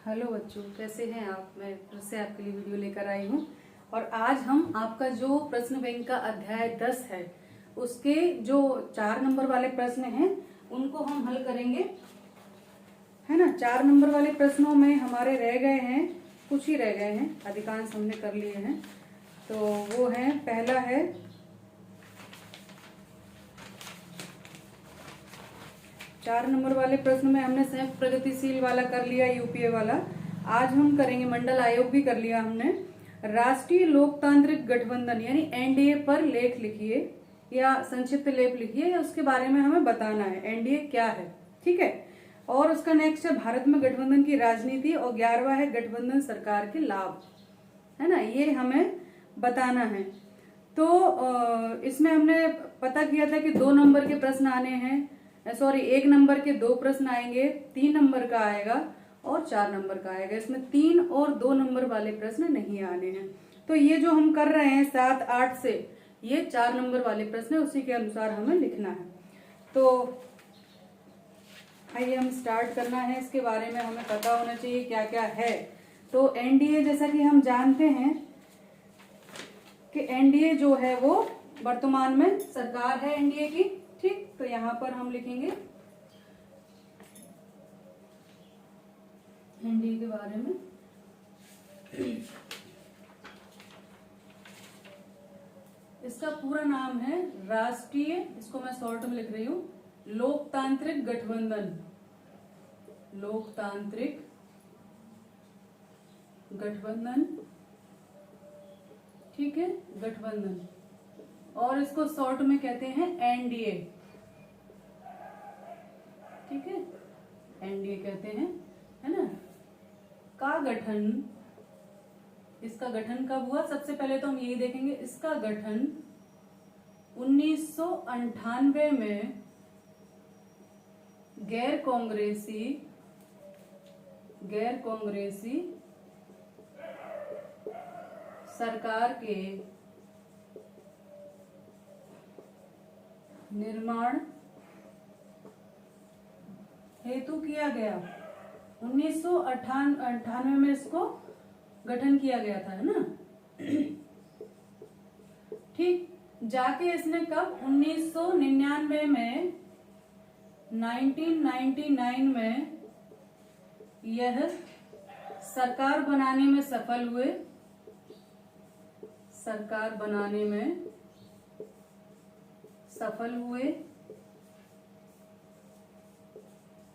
Hello बच्चों, कैसे हैं आप। मैं फिर से आपके लिए वीडियो लेकर आई हूँ और आज हम आपका जो प्रश्न बैंक का अध्याय 10 है उसके जो 4 नंबर वाले प्रश्न हैं उनको हम हल करेंगे, है ना। 4 नंबर वाले प्रश्नों में हमारे रह गए हैं, कुछ ही रह गए हैं, अधिकांश हमने कर लिए हैं। तो वो है, पहला है 4 नंबर वाले प्रश्न में हमने संयुक्त प्रगतिशील वाला कर लिया, यूपीए वाला। आज हम करेंगे मंडल आयोग भी कर लिया हमने। राष्ट्रीय लोकतांत्रिक गठबंधन यानी एनडीए पर लेख लिखिए या संक्षिप्त लेख लिखिए या उसके बारे में हमें बताना है एनडीए क्या है, ठीक है। और उसका नेक्स्ट है भारत में गठबंधन की राजनीति और 11वां है गठबंधन सरकार के लाभ, है ना, ये हमें बताना है। तो इसमें हमने पता किया था कि 2 नंबर के प्रश्न आने हैं, सॉरी 1 नंबर के 2 प्रश्न आएंगे, 3 नंबर का आएगा और 4 नंबर का आएगा। इसमें 3 और 2 नंबर वाले प्रश्न नहीं आने हैं। तो ये जो हम कर रहे हैं 7, 8 से, ये 4 नंबर वाले प्रश्न है, उसी के अनुसार हमें लिखना है। तो आइए हम स्टार्ट करना है। इसके बारे में हमें पता होना चाहिए क्या क्या है। तो एनडीए, जैसा कि हम जानते हैं कि एनडीए जो है वो वर्तमान में सरकार है एनडीए की, ठीक। तो यहां पर हम लिखेंगे एनडीए के बारे में। इसका पूरा नाम है राष्ट्रीय, इसको मैं शॉर्ट में लिख रही हूं, लोकतांत्रिक गठबंधन। लोकतांत्रिक गठबंधन, ठीक है, गठबंधन। और इसको शॉर्ट में कहते हैं एनडीए, ठीक है, एनडीए कहते हैं, है ना। का गठन, इसका गठन कब हुआ, सबसे पहले तो हम यही देखेंगे। इसका गठन 1998 में गैर कांग्रेसी सरकार के निर्माण हेतु किया गया। 1998 में इसको गठन किया गया था, है ना। ठीक, जाके इसने कब 1999 में 1999 में यह सरकार बनाने में सफल हुए। सरकार बनाने में सफल हुए,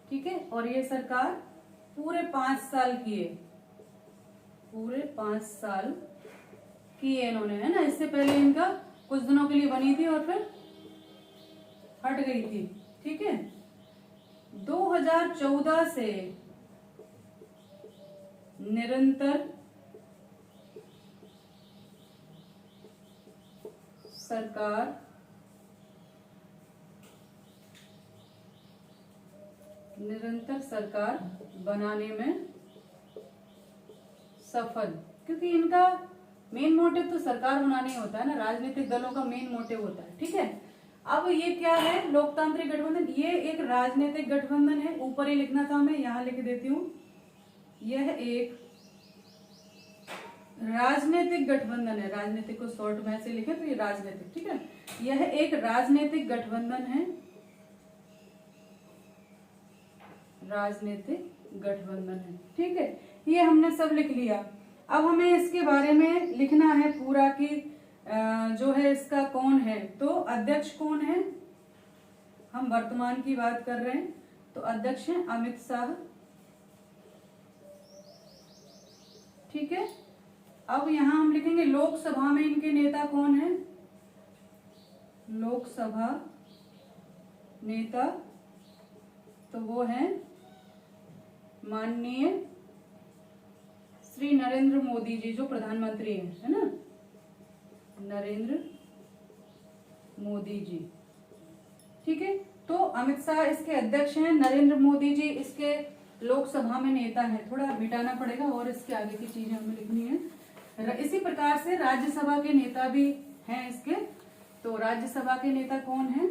ठीक है। और ये सरकार पूरे 5 साल किए, पूरे 5 साल किए इन्होंने, है ना। इससे पहले इनका कुछ दिनों के लिए बनी थी और फिर हट गई थी, ठीक है। 2014 से निरंतर सरकार बनाने में सफल, क्योंकि इनका मेन मोटिव तो सरकार बनाना ही होता है ना, राजनीतिक दलों का मेन मोटिव होता है, ठीक है। अब ये क्या है, लोकतांत्रिक गठबंधन, ये एक राजनीतिक गठबंधन है। ऊपर ही लिखना था, मैं यहां लिख देती हूँ, यह एक राजनीतिक गठबंधन है। राजनीतिक को शॉर्ट में से लिखे तो ये राजनीतिक, ठीक है। यह एक राजनीतिक गठबंधन है, राजनीतिक गठबंधन है, ठीक है। ये हमने सब लिख लिया। अब हमें इसके बारे में लिखना है पूरा कि जो है इसका कौन है। तो अध्यक्ष कौन है, हम वर्तमान की बात कर रहे हैं, तो अध्यक्ष हैं अमित शाह, ठीक है। अब यहां हम लिखेंगे लोकसभा में इनके नेता कौन है। लोकसभा नेता तो वो है माननीय श्री नरेंद्र मोदी जी, जो प्रधानमंत्री हैं, है ना, नरेंद्र मोदी जी, ठीक है। तो अमित शाह इसके अध्यक्ष हैं, नरेंद्र मोदी जी इसके लोकसभा में नेता हैं। थोड़ा मिटाना पड़ेगा और इसके आगे की चीजें हमें लिखनी है। इसी प्रकार से राज्यसभा के नेता भी हैं इसके। तो राज्यसभा के नेता कौन है,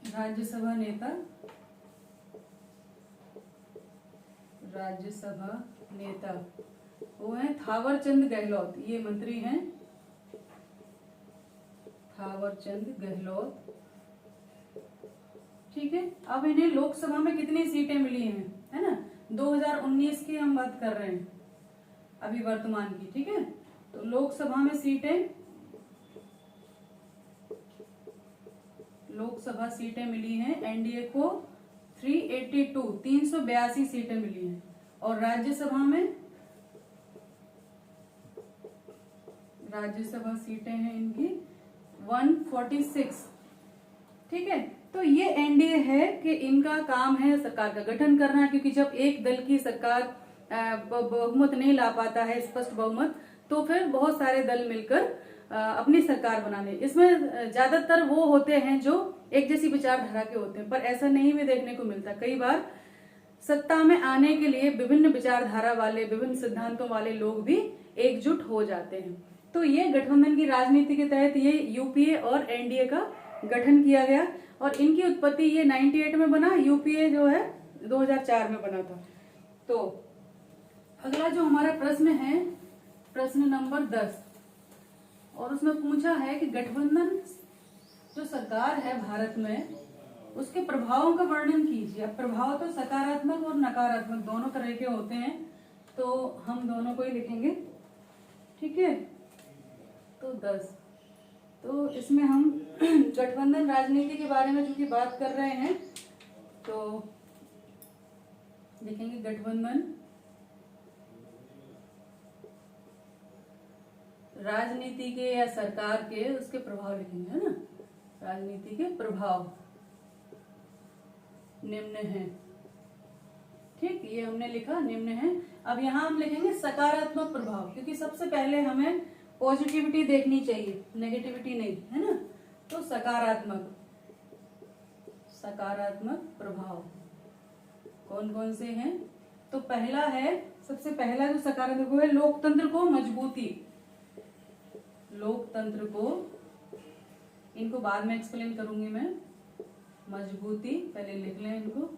राज्यसभा नेता राज्यसभा नेता वो है थावर चंद गहलोत, ये मंत्री हैं थावर चंद गहलोत। ठीक है, अब इन्हें लोकसभा में कितनी सीटें मिली हैं, है ना, 2019 की हम बात कर रहे हैं अभी वर्तमान की। ठीक है, तो लोकसभा में सीटें मिली हैं एनडीए को 382 सीटें मिली हैं, और राज्यसभा सीटें हैं इनकी 146। ठीक है, तो ये एनडीए है कि इनका काम है सरकार का गठन करना, क्योंकि जब एक दल की सरकार बहुमत नहीं ला पाता है, स्पष्ट बहुमत, तो फिर बहुत सारे दल मिलकर अपनी सरकार बनाने। इसमें ज्यादातर वो होते हैं जो एक जैसी विचारधारा के होते हैं, पर ऐसा नहीं भी देखने को मिलता। कई बार सत्ता में आने के लिए विभिन्न विचारधारा वाले, विभिन्न सिद्धांतों वाले लोग भी एकजुट हो जाते हैं। तो ये गठबंधन की राजनीति के तहत ये यूपीए और एनडीए का गठन किया गया, और इनकी उत्पत्ति ये 98 में बना, यूपीए जो है 2004 में बना था। तो अगला जो हमारा प्रश्न है, प्रश्न नंबर 10, और उसमें पूछा है कि गठबंधन जो सरकार है भारत में, उसके प्रभावों का वर्णन कीजिए। अब प्रभाव तो सकारात्मक और नकारात्मक दोनों तरह के होते हैं, तो हम दोनों को ही लिखेंगे। ठीक है, तो 10, तो इसमें हम गठबंधन राजनीति के बारे में चूंकि बात कर रहे हैं, तो लिखेंगे गठबंधन राजनीति के या सरकार के, उसके प्रभाव लिखेंगे, है ना, राजनीति के प्रभाव निम्न है। ठीक, ये हमने लिखा निम्न है। अब यहाँ हम लिखेंगे सकारात्मक प्रभाव, क्योंकि सबसे पहले हमें पॉजिटिविटी देखनी चाहिए, नेगेटिविटी नहीं, है ना। तो सकारात्मक प्रभाव कौन कौन से हैं? तो पहला है, सबसे पहला जो सकारात्मक है, लोकतंत्र को मजबूती। लोकतंत्र को, इनको बाद में एक्सप्लेन करूंगी मैं, मजबूती पहले लिख लें इनको।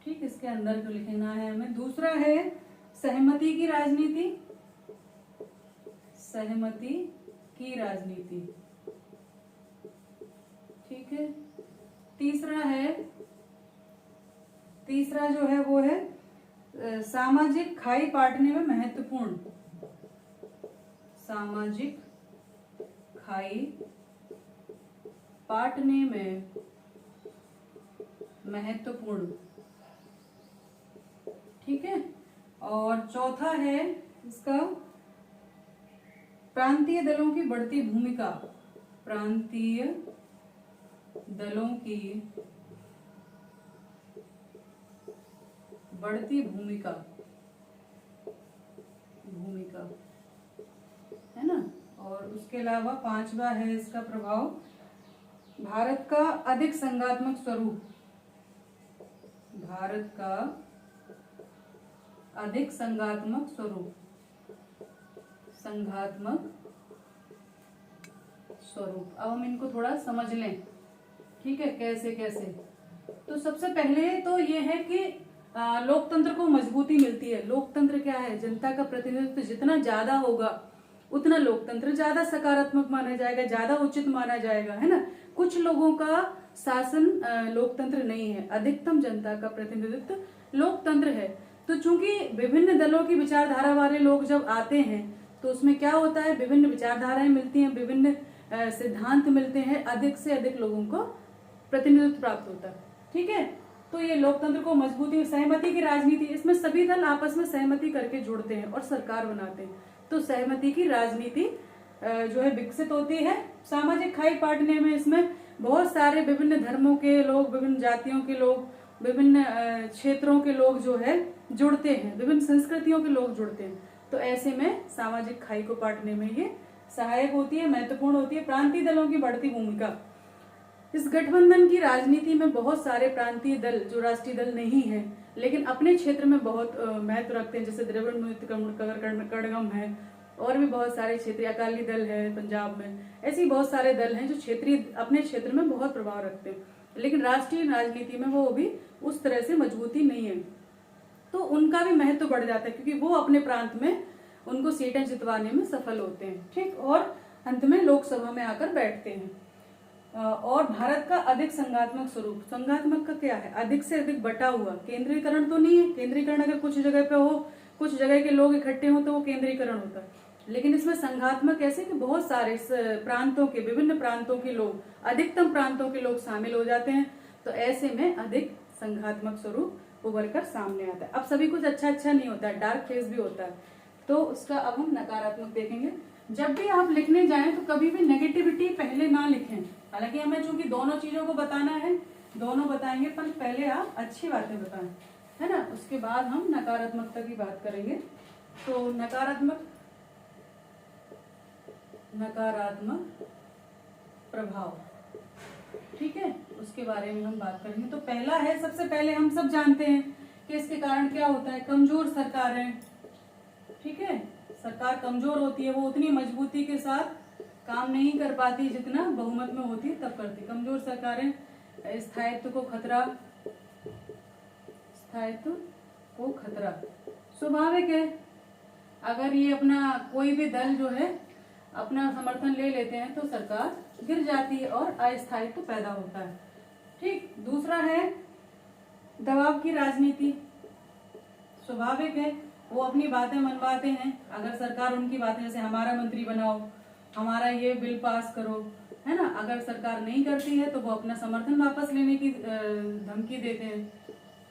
ठीक, इसके अंदर को लिखना है हमें। दूसरा है सहमति की राजनीति, सहमति की राजनीति। ठीक है, तीसरा जो है वो है सामाजिक खाई पाटने में महत्वपूर्ण, सामाजिक खाई पाटने में महत्वपूर्ण। ठीक है, और चौथा है इसका प्रांतीय दलों की बढ़ती भूमिका, प्रांतीय दलों की बढ़ती भूमिका है ना। और उसके अलावा पांचवा है इसका प्रभाव, भारत का अधिक संघात्मक स्वरूप, भारत का अधिक संघात्मक स्वरूप, अब हम इनको थोड़ा समझ लें। ठीक है, कैसे कैसे। तो सबसे पहले तो ये है कि लोकतंत्र को मजबूती मिलती है। लोकतंत्र क्या है? जनता का प्रतिनिधित्व जितना ज्यादा होगा उतना लोकतंत्र ज्यादा सकारात्मक माना जाएगा, ज्यादा उचित माना जाएगा, है ना। कुछ लोगों का शासन लोकतंत्र नहीं है, अधिकतम जनता का प्रतिनिधित्व लोकतंत्र है। तो चूंकि विभिन्न दलों की विचारधारा वाले लोग जब आते हैं तो उसमें क्या होता है, विभिन्न विचारधाराएं मिलती हैं, विभिन्न सिद्धांत मिलते हैं, अधिक से अधिक लोगों को प्रतिनिधित्व प्राप्त होता है। ठीक है, तो ये लोकतंत्र को मजबूती, सहमति की राजनीति, इसमें सभी दल आपस में सहमति करके जुड़ते हैं और सरकार बनाते हैं। तो सहमति की राजनीति जो है विकसित होती है। सामाजिक खाई पाटने में इसमें बहुत सारे विभिन्न धर्मों के लोग, विभिन्न जातियों के लोग, विभिन्न क्षेत्रों के लोग जो है जुड़ते हैं, विभिन्न संस्कृतियों के लोग जुड़ते हैं। तो ऐसे में सामाजिक खाई को पाटने में ये सहायक होती है, महत्वपूर्ण होती है। प्रांतीय दलों की बढ़ती भूमिका, इस गठबंधन की राजनीति में बहुत सारे प्रांतीय दल जो राष्ट्रीय दल नहीं है लेकिन अपने क्षेत्र में बहुत महत्व रखते हैं, जैसे द्रविड़ मुक्ति कड़गम है, और भी बहुत सारे क्षेत्रीय, अकाली दल है पंजाब में, ऐसे बहुत सारे दल हैं जो क्षेत्रीय अपने क्षेत्र में बहुत प्रभाव रखते हैं, लेकिन राष्ट्रीय राजनीति में वो भी उस तरह से मजबूती नहीं है। तो उनका भी महत्व बढ़ जाता है, क्योंकि वो अपने प्रांत में उनको सीटें जितवाने में सफल होते हैं। ठीक, और अंत में लोकसभा में आकर बैठते हैं। और भारत का अधिक संघात्मक स्वरूप, संघात्मक का क्या है, अधिक से अधिक बटा हुआ, केंद्रीकरण तो नहीं है। केंद्रीकरण अगर कुछ जगह पे हो, कुछ जगह के लोग इकट्ठे हो तो वो केंद्रीकरण होता है, लेकिन इसमें संघात्मक ऐसे कि बहुत सारे प्रांतों के, विभिन्न प्रांतों के लोग, अधिकतम प्रांतों के लोग शामिल हो जाते हैं, तो ऐसे में अधिक संघात्मक स्वरूप उभर कर सामने आता है। अब सभी कुछ अच्छा अच्छा नहीं होता है, डार्क फेस भी होता है, तो उसका अब हम नकारात्मक देखेंगे। जब भी आप लिखने जाएं तो कभी भी नेगेटिविटी पहले ना लिखें। हालांकि हमें चूंकि दोनों चीजों को बताना है, दोनों बताएंगे, पर पहले आप अच्छी बातें बताएं, है ना, उसके बाद हम नकारात्मकता की बात करेंगे। तो नकारात्मक प्रभाव, ठीक है, उसके बारे में हम बात करेंगे। तो पहला है, सबसे पहले हम सब जानते हैं कि इसके कारण क्या होता है, कमजोर सरकारें, ठीक है, सरकार कमजोर होती है, वो उतनी मजबूती के साथ काम नहीं कर पाती जितना बहुमत में होती है तब करती। कमजोर सरकारें स्थायित्व को खतरा स्वाभाविक है। अगर ये अपना कोई भी दल जो है अपना समर्थन ले लेते हैं तो सरकार गिर जाती है और अस्थायित्व पैदा होता है। ठीक, दूसरा है दबाव की राजनीति। स्वाभाविक है, वो अपनी बातें मनवाते हैं। अगर सरकार उनकी बातें, जैसे हमारा मंत्री बनाओ, हमारा ये बिल पास करो, है ना, अगर सरकार नहीं करती है तो वो अपना समर्थन वापस लेने की धमकी देते हैं,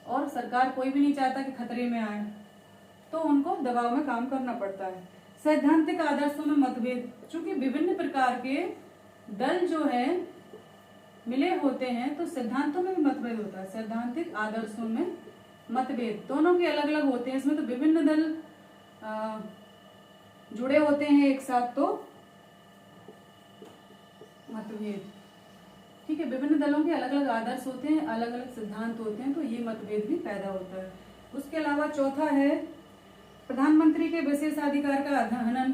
और सरकार कोई भी नहीं चाहता कि खतरे में आए, तो उनको दबाव में काम करना पड़ता है। सैद्धांतिक आदर्शों में मतभेद, चूंकि विभिन्न प्रकार के दल जो है मिले होते हैं तो सिद्धांतों में भी मतभेद होता है। सैद्धांतिक आदर्शों में मतभेद, दोनों के अलग अलग होते हैं, इसमें तो विभिन्न दल जुड़े होते हैं एक साथ, तो मतभेद, ठीक है, विभिन्न दलों के अलग अलग आदर्श होते हैं, अलग अलग सिद्धांत होते हैं, तो ये मतभेद भी पैदा होता है। उसके अलावा चौथा है प्रधानमंत्री के विशेषाधिकार का हनन।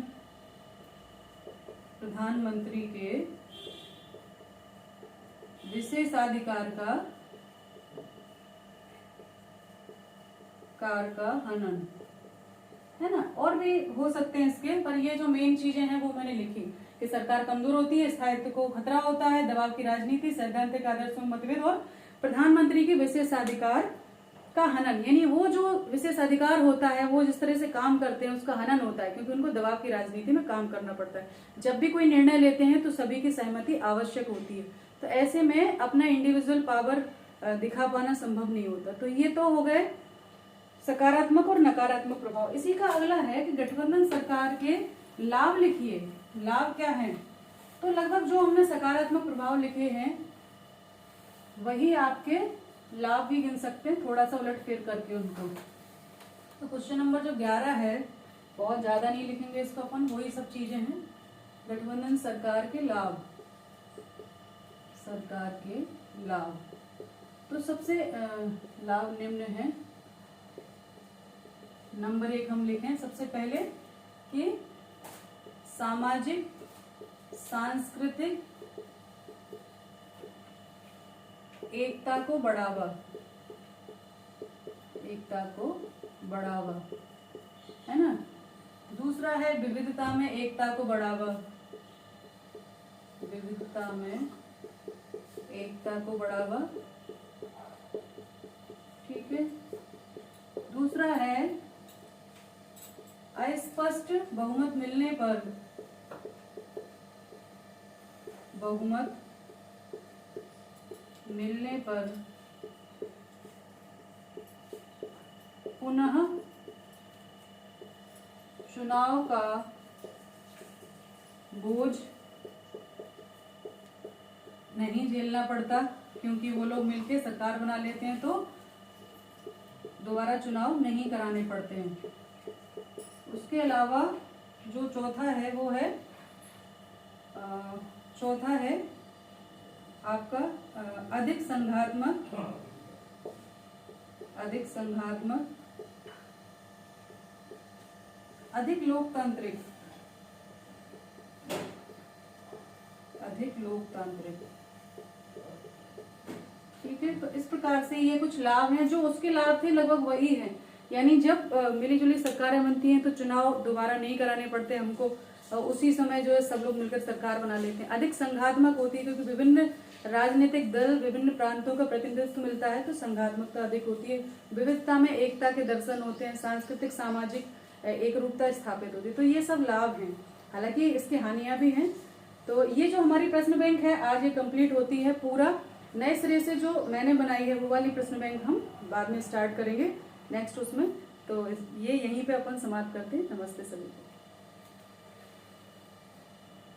प्रधानमंत्री के विशेषाधिकार का हनन, है ना, और भी हो सकते हैं इसके, पर ये जो मेन चीजें हैं वो मैंने लिखी कि सरकार कमजोर होती है, स्थायित्व को खतरा होता है, दबाव की राजनीति, सैद्धांतिक आदर्शों में मतभेद, और प्रधानमंत्री के विशेषाधिकार का हनन, यानी वो जो विशेषाधिकार होता है, वो जिस तरह से काम करते हैं उसका हनन होता है, क्योंकि उनको दबाव की राजनीति में काम करना पड़ता है। जब भी कोई निर्णय लेते हैं तो सभी की सहमति आवश्यक होती है, तो ऐसे में अपना इंडिविजुअल पावर दिखा पाना संभव नहीं होता। तो ये तो हो गए सकारात्मक और नकारात्मक प्रभाव। इसी का अगला है कि गठबंधन सरकार के लाभ लिखिए। लाभ क्या है, तो लगभग जो हमने सकारात्मक प्रभाव लिखे हैं वही आपके लाभ भी गिन सकते हैं, थोड़ा सा उलट फेर करके उनको। तो क्वेश्चन नंबर जो 11 है, बहुत ज्यादा नहीं लिखेंगे इसको अपन, वही सब चीजें हैं। गठबंधन सरकार के लाभ, तो सबसे लाभ निम्न है। नंबर 1 हम लिखें सबसे पहले कि सामाजिक सांस्कृतिक एकता को बढ़ावा, है ना। दूसरा है विविधता में एकता को बढ़ावा, ठीक है। दूसरा है अस्पष्ट बहुमत मिलने पर पुनः चुनाव का बोझ नहीं झेलना पड़ता, क्योंकि वो लोग मिलके सरकार बना लेते हैं तो दोबारा चुनाव नहीं कराने पड़ते हैं। उसके अलावा जो चौथा है वो है आपका अधिक संघात्मक, अधिक लोकतांत्रिक, ठीक है। तो इस प्रकार से ये कुछ लाभ हैं, जो उसके लाभ थे लगभग वही हैं, यानी जब मिली जुली सरकारें बनती हैं तो चुनाव दोबारा नहीं कराने पड़ते हमको, उसी समय जो है सब लोग मिलकर सरकार बना लेते हैं। अधिक संघात्मक होती है क्योंकि विभिन्न राजनीतिक दल, विभिन्न प्रांतों का प्रतिनिधित्व मिलता है, तो संघात्मकता अधिक होती है। विविधता में एकता के दर्शन होते हैं, सांस्कृतिक सामाजिक एक रूपता स्थापित होती है। तो ये सब लाभ हैं, हालांकि इसकी हानियां भी हैं। तो ये जो हमारी प्रश्न बैंक है आज ये कंप्लीट होती है। पूरा नए सिरे से जो मैंने बनाई है वो वाली प्रश्न बैंक हम बाद में स्टार्ट करेंगे नेक्स्ट उसमें। तो ये यहीं पे अपन समाप्त करते हैं। नमस्ते सभी को।